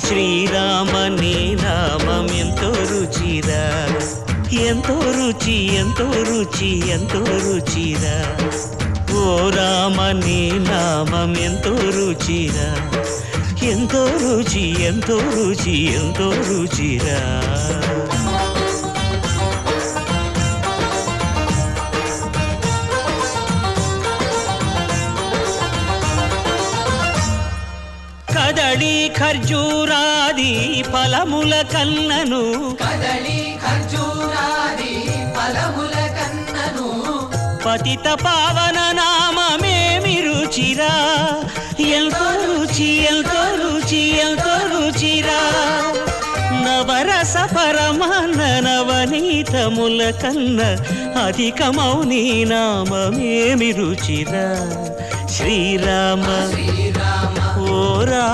శ్రీరామ నీ నామం ఎంతో రుచిరా, ఎంతో రుచి ఎంతో రుచి ఎంతో రుచిరా. ఓ రామ నీ నామం ఎంతో రుచిరా, ఎంతో రుచి ఎంతో రుచి ఎంతో రుచిరా. కదళి ఖర్జూరాది ఫలముల కన్నను, కదళి ఖర్జూరాది ఫలముల కన్నను, పతిత పావన నామమేమి రుచిరా, ఎంతో రుచి ఎంతో రుచి ఎంతో రుచిరా. నవరస పరమాన్న నవనీతముల కన్న అధికమౌ నీ నామమేమి రుచిరా. శ్రీరామ శ్రీరామ ఓ రా